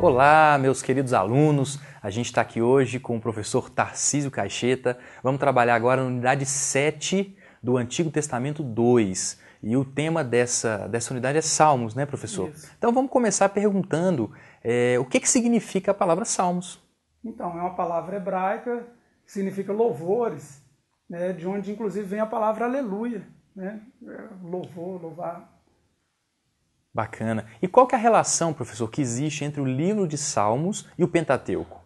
Olá, meus queridos alunos. A gente está aqui hoje com o professor Tarcísio Caixeta. Vamos trabalhar agora na unidade 7 do Antigo Testamento 2. E o tema dessa unidade é Salmos, né, professor? Isso. Então vamos começar perguntando o que significa a palavra Salmos? Então, é uma palavra hebraica que significa louvores, né, de onde inclusive vem a palavra aleluia, né? Louvor, louvar. Bacana. E qual que é a relação, professor, que existe entre o livro de Salmos e o Pentateuco?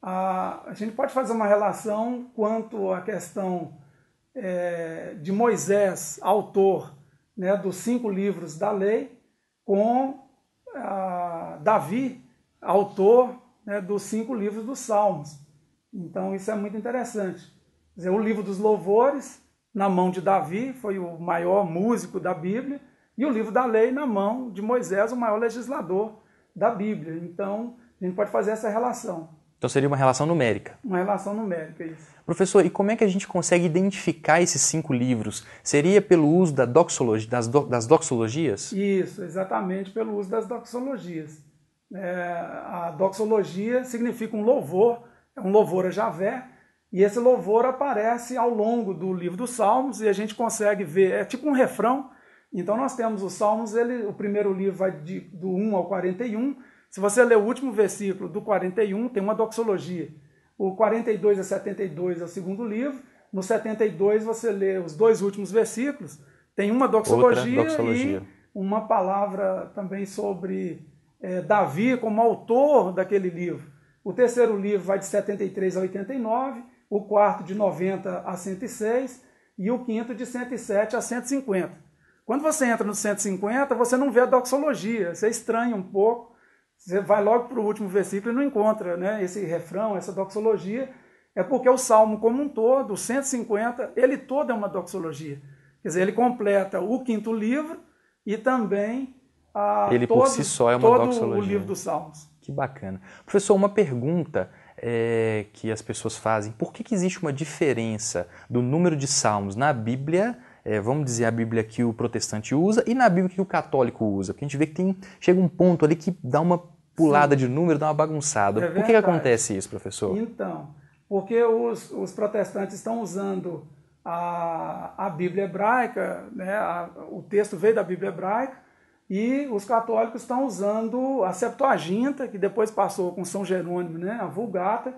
A gente pode fazer uma relação quanto à questão de Moisés, autor, né, dos 5 livros da lei, com Davi, autor, né, dos 5 livros dos Salmos. Então isso é muito interessante. Quer dizer, o livro dos louvores, na mão de Davi, foi o maior músico da Bíblia, e o livro da lei na mão de Moisés, o maior legislador da Bíblia. Então a gente pode fazer essa relação. Então seria uma relação numérica. Uma relação numérica, isso. Professor, e como é que a gente consegue identificar esses 5 livros? Seria pelo uso da doxologia, das doxologias? Isso, exatamente pelo uso das doxologias. A doxologia significa um louvor, é um louvor a Javé, e esse louvor aparece ao longo do livro dos Salmos, e a gente consegue ver, é tipo um refrão. Então nós temos os Salmos, o primeiro livro vai do 1 ao 41, se você ler o último versículo do 41, tem uma doxologia. O 42 a 72 é o segundo livro, no 72 você lê os 2 últimos versículos, tem uma doxologia, e uma palavra também sobre Davi como autor daquele livro. O terceiro livro vai de 73 a 89, o quarto de 90 a 106 e o quinto de 107 a 150. Quando você entra no 150, você não vê a doxologia, você estranha um pouco, você vai logo para o último versículo e não encontra, né, esse refrão, essa doxologia. É porque o Salmo como um todo, o 150, ele todo é uma doxologia. Quer dizer, ele completa o 5º livro e também ele por si só é uma doxologia. O livro dos Salmos. Que bacana. Professor, uma pergunta que as pessoas fazem: por que existe uma diferença do número de salmos na Bíblia, vamos dizer a Bíblia que o protestante usa, e na Bíblia que o católico usa? Porque a gente vê que chega um ponto ali que dá uma pulada de número, dá uma bagunçada. Por que acontece isso, professor? Então, porque os protestantes estão usando a Bíblia hebraica, né, o texto veio da Bíblia hebraica, e os católicos estão usando a Septuaginta, que depois passou com São Jerônimo, né, a Vulgata,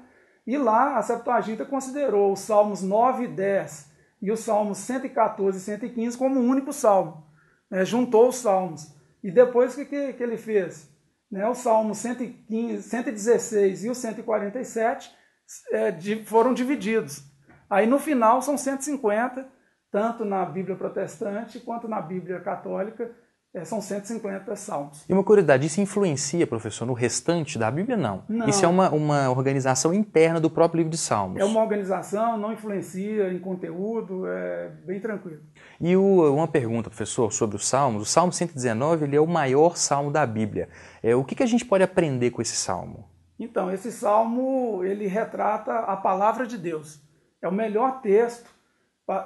e lá a Septuaginta considerou os Salmos 9 e 10 e os Salmos 114 e 115 como um único salmo, né, juntou os salmos. E depois o que ele fez? Né, os Salmos 115, 116 e os 147 foram divididos. Aí no final são 150, tanto na Bíblia protestante quanto na Bíblia católica, são 150 salmos. E uma curiosidade, isso influencia, professor, no restante da Bíblia? Não. Não. Isso é uma organização interna do próprio livro de Salmos. É uma organização, não influencia em conteúdo, é bem tranquilo. E uma pergunta, professor, sobre os Salmos. O Salmo 119 ele é o maior salmo da Bíblia. O que a gente pode aprender com esse salmo? Então, esse salmo ele retrata a palavra de Deus. É o melhor texto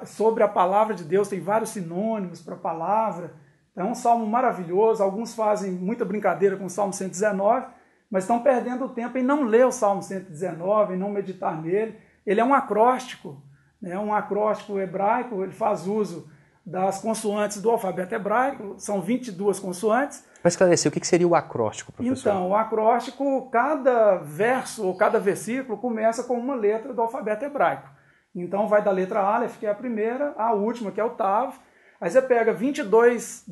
sobre a palavra de Deus, tem vários sinônimos para a palavra. É um salmo maravilhoso, alguns fazem muita brincadeira com o Salmo 119, mas estão perdendo o tempo em não ler o Salmo 119, em não meditar nele. Ele é um acróstico, né? Um acróstico hebraico, ele faz uso das consoantes do alfabeto hebraico, são 22 consoantes. Para esclarecer, o que seria o acróstico, professor? Então, o acróstico, cada verso ou cada versículo começa com uma letra do alfabeto hebraico. Então vai da letra Aleph, que é a primeira, à última, que é o Tav. Aí você pega 22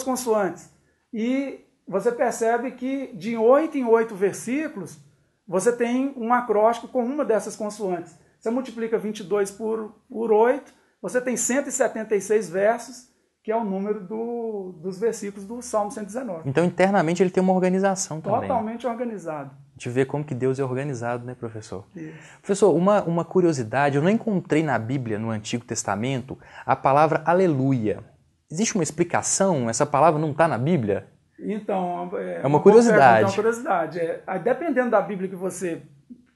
consoantes e você percebe que de 8 em 8 versículos você tem um acróstico com uma dessas consoantes. Você multiplica 22 por 8, você tem 176 versos, que é o número dos versículos do Salmo 119. Então internamente ele tem uma organização também. Totalmente organizado. A gente vê como que Deus é organizado, né, professor? Isso. Professor, uma curiosidade, eu não encontrei na Bíblia, no Antigo Testamento, a palavra aleluia. Existe uma explicação? Essa palavra não está na Bíblia? Então, é uma curiosidade. É uma curiosidade. Dependendo da Bíblia que você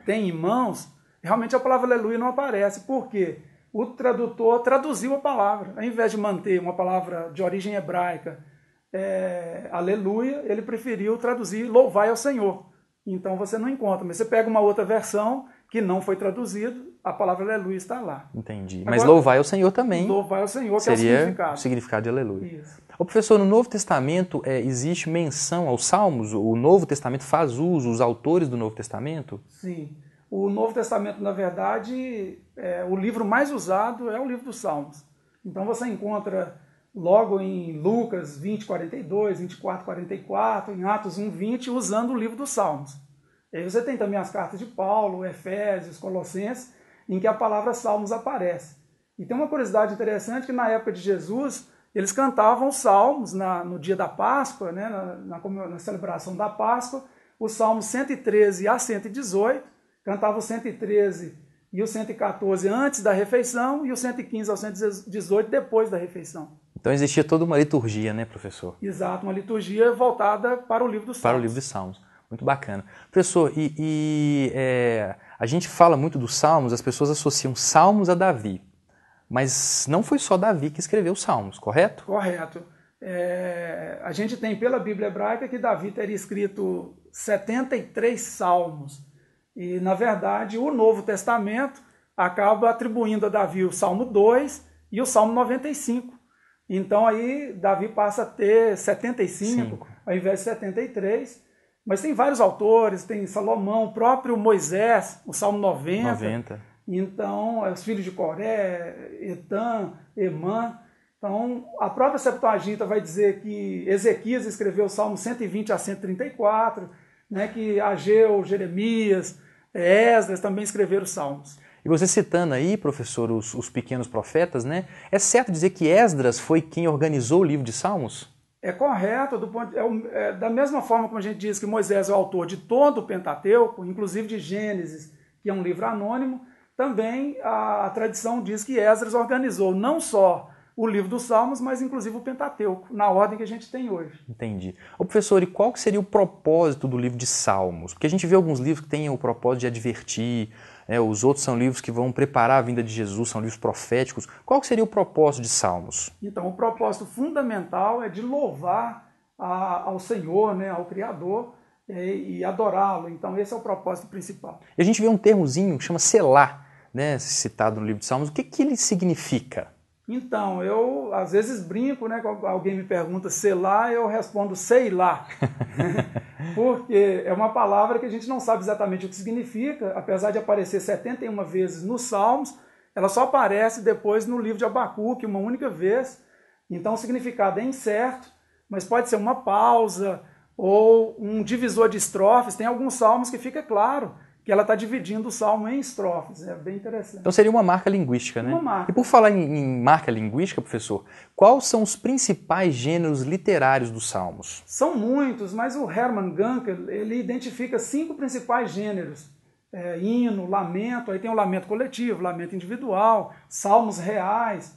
tem em mãos, realmente a palavra aleluia não aparece. Por quê? O tradutor traduziu a palavra. Ao invés de manter uma palavra de origem hebraica, aleluia, ele preferiu traduzir louvai ao Senhor. então você não encontra. Mas você pega uma outra versão que não foi traduzido, a palavra aleluia está lá. Entendi. Mas louvai ao Senhor também. Louvai ao Senhor, seria que é o significado. O significado de aleluia. Isso. Ô, professor, no Novo Testamento existe menção aos Salmos? O Novo Testamento faz uso, os autores do Novo Testamento? Sim. O Novo Testamento, na verdade, o livro mais usado é o livro dos Salmos. Então você encontra logo em Lucas 20, 42, 24, 44, em Atos 1, 20, usando o livro dos Salmos. E aí você tem também as cartas de Paulo, Efésios, Colossenses, em que a palavra Salmos aparece. E tem uma curiosidade interessante que na época de Jesus, eles cantavam os Salmos no dia da Páscoa, né, na celebração da Páscoa, os Salmos 113 a 118, cantava o 113 e o 114 antes da refeição e o 115 ao 118 depois da refeição. Então existia toda uma liturgia, né, professor? Exato, uma liturgia voltada para o livro dos Salmos. Para o livro dos Salmos. Muito bacana. Professor, a gente fala muito dos Salmos, as pessoas associam Salmos a Davi. Mas não foi só Davi que escreveu os Salmos, correto? Correto. A gente tem pela Bíblia hebraica que Davi teria escrito 73 Salmos. E, na verdade, o Novo Testamento acaba atribuindo a Davi o Salmo 2 e o Salmo 95. Então, aí, Davi passa a ter 75 ao invés de 73. Mas tem vários autores, tem Salomão, o próprio Moisés, o Salmo 90. Então, os filhos de Coré, Etan, Emã. Então, a própria Septuaginta vai dizer que Ezequias escreveu o Salmo 120 a 134, né, que Ageu, Jeremias, Esdras também escreveram os Salmos. E você citando aí, professor, os pequenos profetas, né? É certo dizer que Esdras foi quem organizou o livro de Salmos? É correto, da mesma forma como a gente diz que Moisés é o autor de todo o Pentateuco, inclusive de Gênesis, que é um livro anônimo, também a tradição diz que Esdras organizou não só o livro dos Salmos, mas inclusive o Pentateuco, na ordem que a gente tem hoje. Entendi. Ô, professor, e qual que seria o propósito do livro de Salmos? Porque a gente vê alguns livros que têm o propósito de advertir, os outros são livros que vão preparar a vinda de Jesus, são livros proféticos. Qual que seria o propósito de Salmos? Então, o propósito fundamental é de louvar ao Senhor, né, ao Criador, e adorá-lo. Então, esse é o propósito principal. E a gente vê um termozinho que chama Selá, né, citado no livro de Salmos. O que ele significa? Então, eu às vezes brinco, né? Quando alguém me pergunta sei lá, eu respondo sei lá. Porque é uma palavra que a gente não sabe exatamente o que significa, apesar de aparecer 71 vezes nos Salmos, ela só aparece depois no livro de Abacuque, uma única vez. Então o significado é incerto, mas pode ser uma pausa ou um divisor de estrofes. Tem alguns salmos que fica claro que ela está dividindo o salmo em estrofes. É bem interessante. Então seria uma marca linguística, né? Uma marca. E por falar em marca linguística, professor, quais são os principais gêneros literários dos salmos? São muitos, mas o Hermann Gunkel, ele identifica 5 principais gêneros. Hino, lamento, aí tem o lamento coletivo, lamento individual, salmos reais,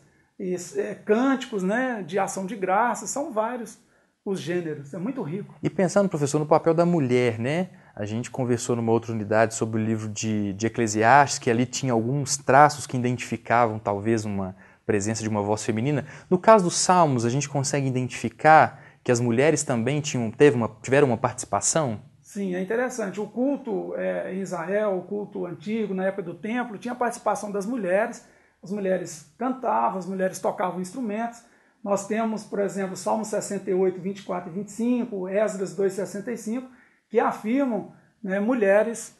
cânticos, né, de ação de graça, são vários os gêneros, é muito rico. E pensando, professor, no papel da mulher, né? A gente conversou numa outra unidade sobre o livro de Eclesiastes, que ali tinha alguns traços que identificavam talvez uma presença de uma voz feminina. No caso dos Salmos, a gente consegue identificar que as mulheres também tiveram uma participação? Sim, é interessante. O culto em Israel, o culto antigo, na época do templo, tinha a participação das mulheres. As mulheres cantavam, as mulheres tocavam instrumentos. Nós temos, por exemplo, Salmo 68, 24 e 25, Esdras 2, 65, que afirmam, né, mulheres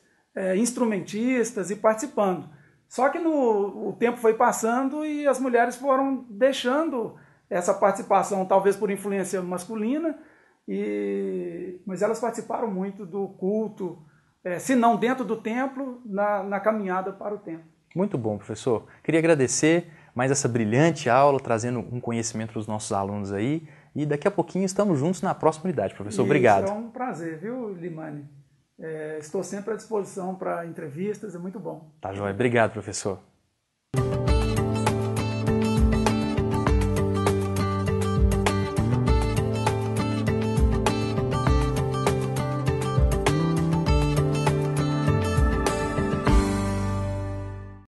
instrumentistas e participando. Só que o tempo foi passando e as mulheres foram deixando essa participação, talvez por influência masculina, mas elas participaram muito do culto, se não dentro do templo, na caminhada para o templo. Muito bom, professor. Queria agradecer mais essa brilhante aula, trazendo um conhecimento para os nossos alunos aí. E daqui a pouquinho estamos juntos na próxima unidade, professor. Obrigado. É um prazer, viu, Limani? Estou sempre à disposição para entrevistas, é muito bom. Tá joia. Obrigado, professor.